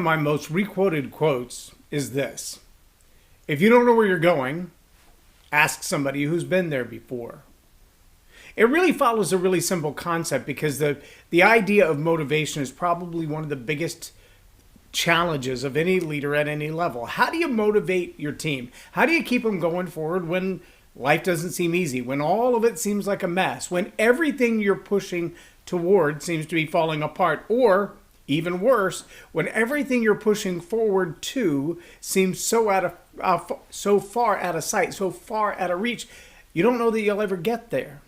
of my most requoted quotes is this: if you don't know where you're going, ask somebody who's been there before. It really follows a really simple concept, because the idea of motivation is probably one of the biggest challenges of any leader at any level. How do you motivate your team? How do you keep them going forward when life doesn't seem easy, when all of it seems like a mess, when everything you're pushing toward seems to be falling apart, or even worse, when everything you're pushing forward to seems so far out of sight, so far out of reach, you don't know that you'll ever get there?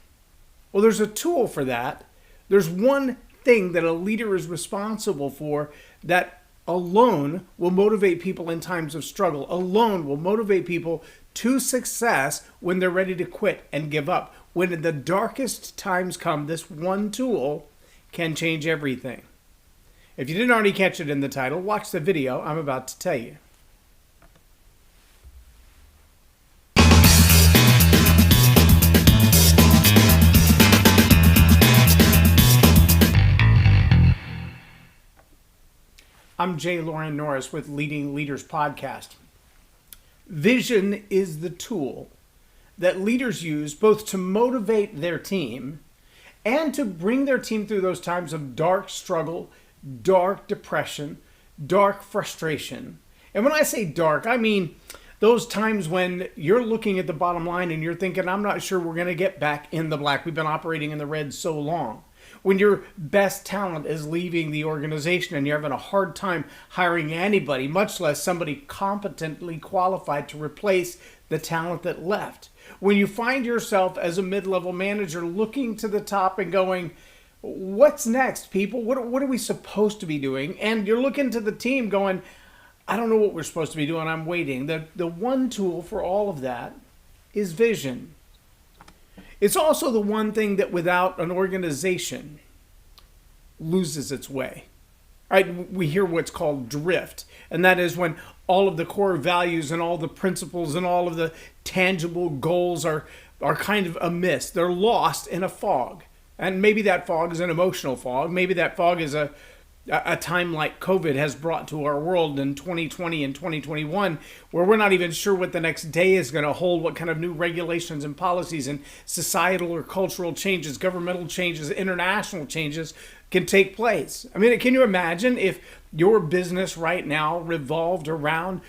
Well, there's a tool for that. There's one thing that a leader is responsible for that alone will motivate people in times of struggle, alone will motivate people to success when they're ready to quit and give up. When the darkest times come, this one tool can change everything. If you didn't already catch it in the title, watch the video I'm about to tell you. I'm J Loren Norris with Leading Leaders Podcast. Vision is the tool that leaders use both to motivate their team and to bring their team through those times of dark struggle, dark depression, dark frustration. And when I say dark, I mean those times when you're looking at the bottom line and you're thinking, I'm not sure we're going to get back in the black. We've been operating in the red so long. When your best talent is leaving the organization and you're having a hard time hiring anybody, much less somebody competently qualified to replace the talent that left. When you find yourself as a mid-level manager looking to the top and going, what's next, people? What are we supposed to be doing? And you're looking to the team going, I don't know what we're supposed to be doing. I'm waiting. The one tool for all of that is vision. It's also the one thing that without an organization loses its way. Right? We hear what's called drift, and that is when all of the core values and all the principles and all of the tangible goals are kind of amiss. They're lost in a fog. And maybe that fog is an emotional fog. Maybe that fog is a time like COVID has brought to our world in 2020 and 2021, where we're not even sure what the next day is going to hold, what kind of new regulations and policies and societal or cultural changes, governmental changes, international changes can take place. I mean, can you imagine if your business right now revolved around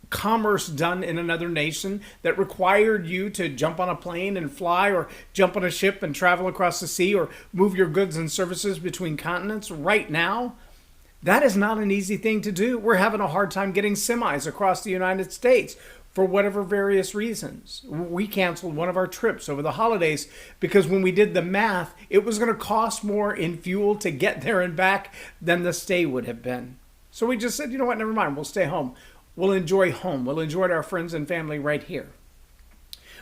commerce done in another nation that required you to jump on a plane and fly, or jump on a ship and travel across the sea, or move your goods and services between continents right now? That is not an easy thing to do. We're having a hard time getting semis across the United States for whatever various reasons. We canceled one of our trips over the holidays because when we did the math, it was going to cost more in fuel to get there and back than the stay would have been. So we just said, you know what, never mind, we'll stay home. We'll enjoy home. We'll enjoy our friends and family right here.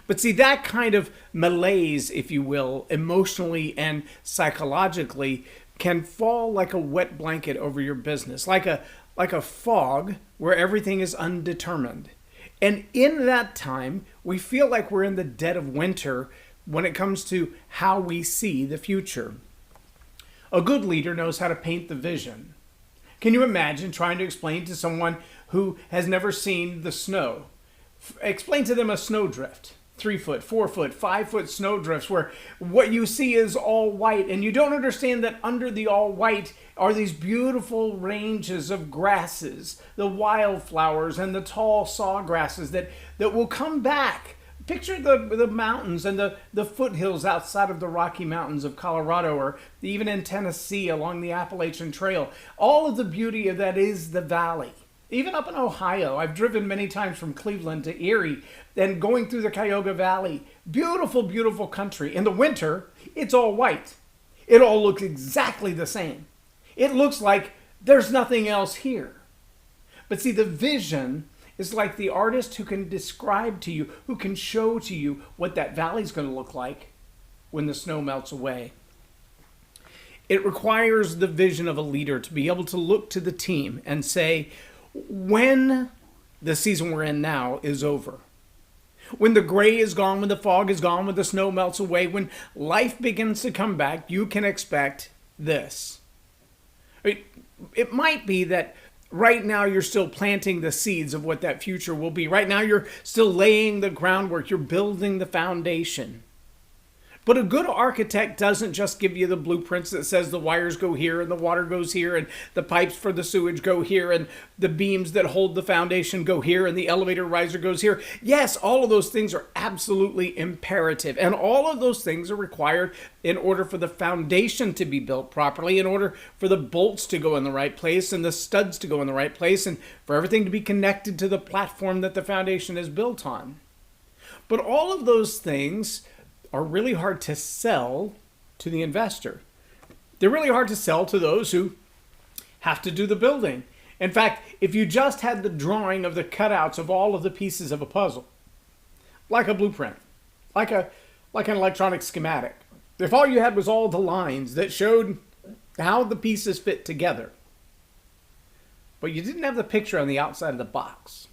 But see, that kind of malaise, if you will, emotionally and psychologically, can fall like a wet blanket over your business, like a fog where everything is undetermined. And in that time, we feel like we're in the dead of winter when it comes to how we see the future. A good leader knows how to paint the vision. Can you imagine trying to explain to someone who has never seen the snow? Explain to them a snowdrift, 3 foot, 4 foot, 5 foot snowdrifts where what you see is all white, and you don't understand that under the all white are these beautiful ranges of grasses, the wildflowers and the tall sawgrasses that will come back. Picture the mountains and the foothills outside of the Rocky Mountains of Colorado, or even in Tennessee along the Appalachian Trail. All of the beauty of that is the valley. Even up in Ohio, I've driven many times from Cleveland to Erie and going through the Cuyahoga Valley. Beautiful, beautiful country. In the winter, it's all white. It all looks exactly the same. It looks like there's nothing else here. But see, the vision is like the artist who can describe to you, who can show to you what that valley's going to look like when the snow melts away. It requires the vision of a leader to be able to look to the team and say, when the season we're in now is over, when the gray is gone, when the fog is gone, when the snow melts away, when life begins to come back, you can expect this. It might be that Right now, you're still planting the seeds of what that future will be. Right now, you're still laying the groundwork. You're building the foundation. But a good architect doesn't just give you the blueprints that says the wires go here and the water goes here and the pipes for the sewage go here and the beams that hold the foundation go here and the elevator riser goes here. Yes, all of those things are absolutely imperative, and all of those things are required in order for the foundation to be built properly, in order for the bolts to go in the right place and the studs to go in the right place, and for everything to be connected to the platform that the foundation is built on. But all of those things are really hard to sell to the investor. They're really hard to sell to those who have to do the building. In fact, if you just had the drawing of the cutouts of all of the pieces of a puzzle, like a blueprint, like an electronic schematic, if all you had was all the lines that showed how the pieces fit together, but you didn't have the picture on the outside of the box,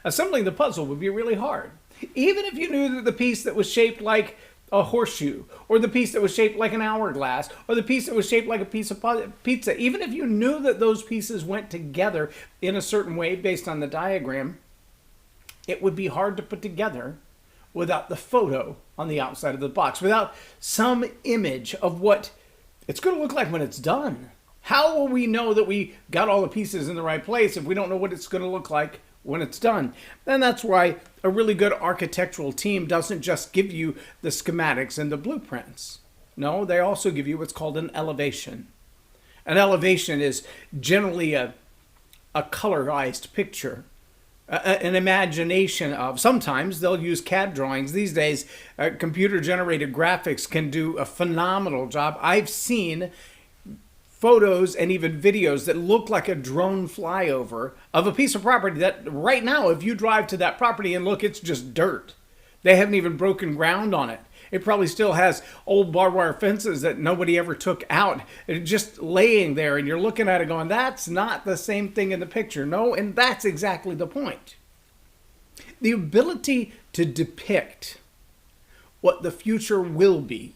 assembling the puzzle would be really hard. Even if you knew that the piece that was shaped like a horseshoe, or the piece that was shaped like an hourglass, or the piece that was shaped like a piece of pizza, even if you knew that those pieces went together in a certain way based on the diagram, it would be hard to put together without the photo on the outside of the box, without some image of what it's going to look like when it's done. How will we know that we got all the pieces in the right place if we don't know what it's going to look like when it's done? And that's why a really good architectural team doesn't just give you the schematics and the blueprints. No, they also give you what's called an elevation. An elevation is generally a colorized picture, an imagination of. Sometimes they'll use CAD drawings. These days, computer-generated graphics can do a phenomenal job. I've seen photos and even videos that look like a drone flyover of a piece of property that right now, if you drive to that property and look, it's just dirt. They haven't even broken ground on it. It probably still has old barbed wire fences that nobody ever took out. It's just laying there, and you're looking at it going, that's not the same thing in the picture. No, and that's exactly the point. The ability to depict what the future will be,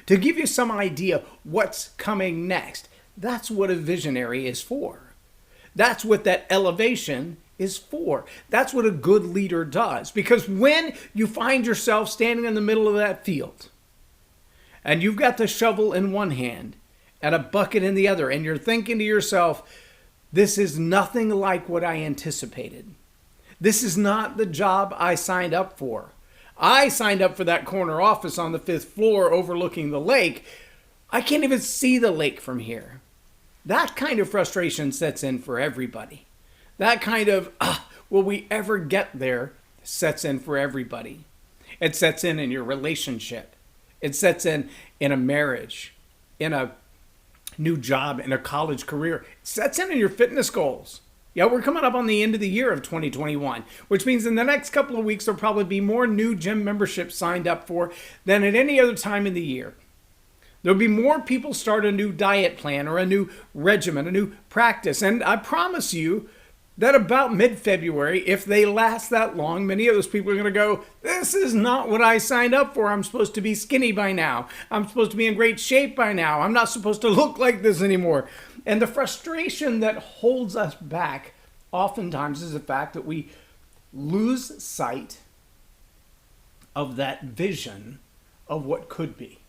to give you some idea what's coming next, that's what a visionary is for. That's what that elevation is for. That's what a good leader does. Because when you find yourself standing in the middle of that field, and you've got the shovel in one hand and a bucket in the other, and you're thinking to yourself, this is nothing like what I anticipated. This is not the job I signed up for. I signed up for that corner office on the 5th floor overlooking the lake. I can't even see the lake from here. That kind of frustration sets in for everybody. That kind of, will we ever get there, sets in for everybody. It sets in your relationship. It sets in a marriage, in a new job, in a college career. It sets in your fitness goals. Yeah, we're coming up on the end of the year of 2021, which means in the next couple of weeks, there'll probably be more new gym memberships signed up for than at any other time in the year. There'll be more people start a new diet plan or a new regimen, a new practice. And I promise you that about mid-February, if they last that long, many of those people are going to go, this is not what I signed up for. I'm supposed to be skinny by now. I'm supposed to be in great shape by now. I'm not supposed to look like this anymore. And the frustration that holds us back oftentimes is the fact that we lose sight of that vision of what could be.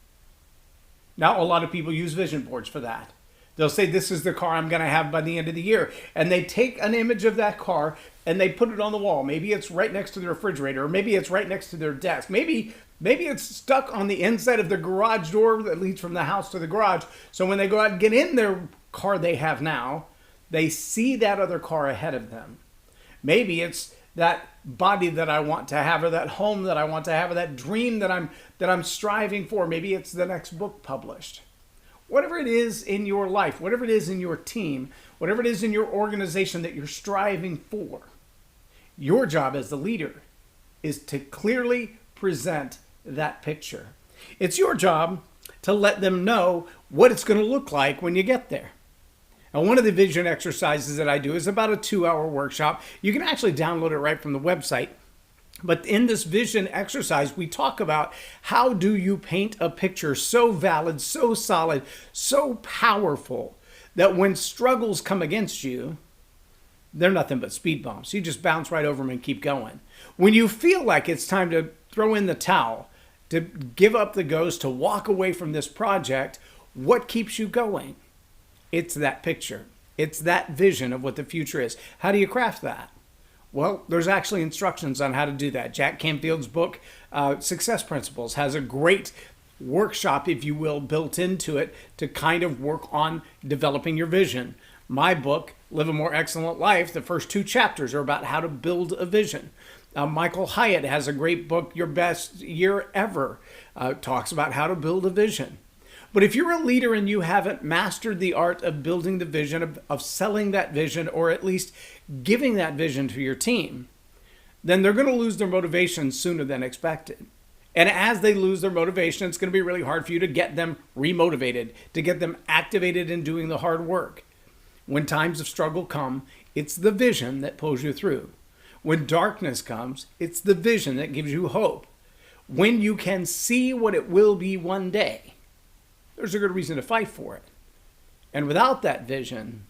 Now, a lot of people use vision boards for that. They'll say, this is the car I'm going to have by the end of the year. And they take an image of that car and they put it on the wall. Maybe it's right next to the refrigerator, or maybe it's right next to their desk. Maybe it's stuck on the inside of the garage door that leads from the house to the garage. So when they go out and get in their car they have now, they see that other car ahead of them. Maybe it's that body that I want to have, or that home that I want to have, or that dream that I'm striving for. Maybe it's the next book published. Whatever it is in your life, whatever it is in your team, whatever it is in your organization that you're striving for, your job as the leader is to clearly present that picture. It's your job to let them know what it's going to look like when you get there. Now, one of the vision exercises that I do is about a 2-hour workshop. You can actually download it right from the website. But in this vision exercise, we talk about how do you paint a picture so valid, so solid, so powerful that when struggles come against you, they're nothing but speed bumps. You just bounce right over them and keep going. When you feel like it's time to throw in the towel, to give up the ghost, to walk away from this project, what keeps you going? It's that picture. It's that vision of what the future is. How do you craft that? Well, there's actually instructions on how to do that. Jack Canfield's book, Success Principles, has a great workshop, if you will, built into it to kind of work on developing your vision. My book, Live a More Excellent Life, the first 2 chapters are about how to build a vision. Michael Hyatt has a great book, Your Best Year Ever, talks about how to build a vision. But if you're a leader and you haven't mastered the art of building the vision, of selling that vision, or at least giving that vision to your team, then they're going to lose their motivation sooner than expected. And as they lose their motivation, it's going to be really hard for you to get them remotivated, to get them activated in doing the hard work. When times of struggle come, it's the vision that pulls you through. When darkness comes, it's the vision that gives you hope. When you can see what it will be one day, there's a good reason to fight for it. And without that vision,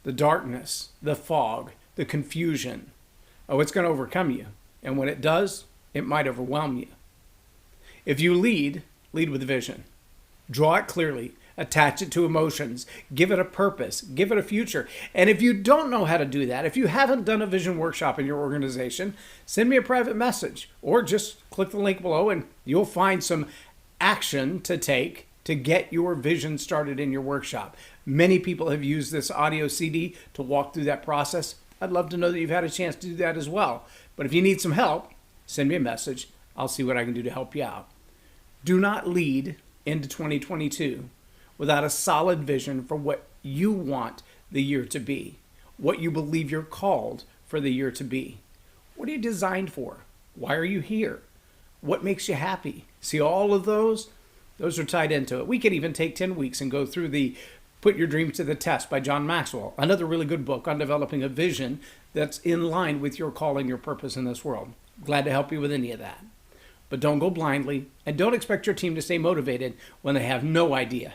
the darkness, the fog, the confusion, it's going to overcome you. And when it does, it might overwhelm you. If you lead with vision. Draw it clearly. Attach it to emotions. Give it a purpose. Give it a future. And if you don't know how to do that, if you haven't done a vision workshop in your organization, send me a private message or just click the link below and you'll find some action to take to get your vision started in your workshop. Many people have used this audio CD to walk through that process. I'd love to know that you've had a chance to do that as well. But if you need some help, send me a message. I'll see what I can do to help you out. Do not lead into 2022 without a solid vision for what you want the year to be, what you believe you're called for the year to be. What are you designed for? Why are you here? What makes you happy? See, all of those are tied into it. We could even take 10 weeks and go through the Put Your Dreams to the Test by John Maxwell, another really good book on developing a vision that's in line with your calling, your purpose in this world. Glad to help you with any of that. But don't go blindly, and don't expect your team to stay motivated when they have no idea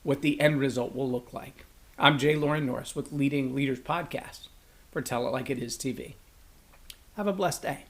what the end result will look like. I'm J Loren Norris with Leading Leaders Podcast for Tell It Like It Is TV. Have a blessed day.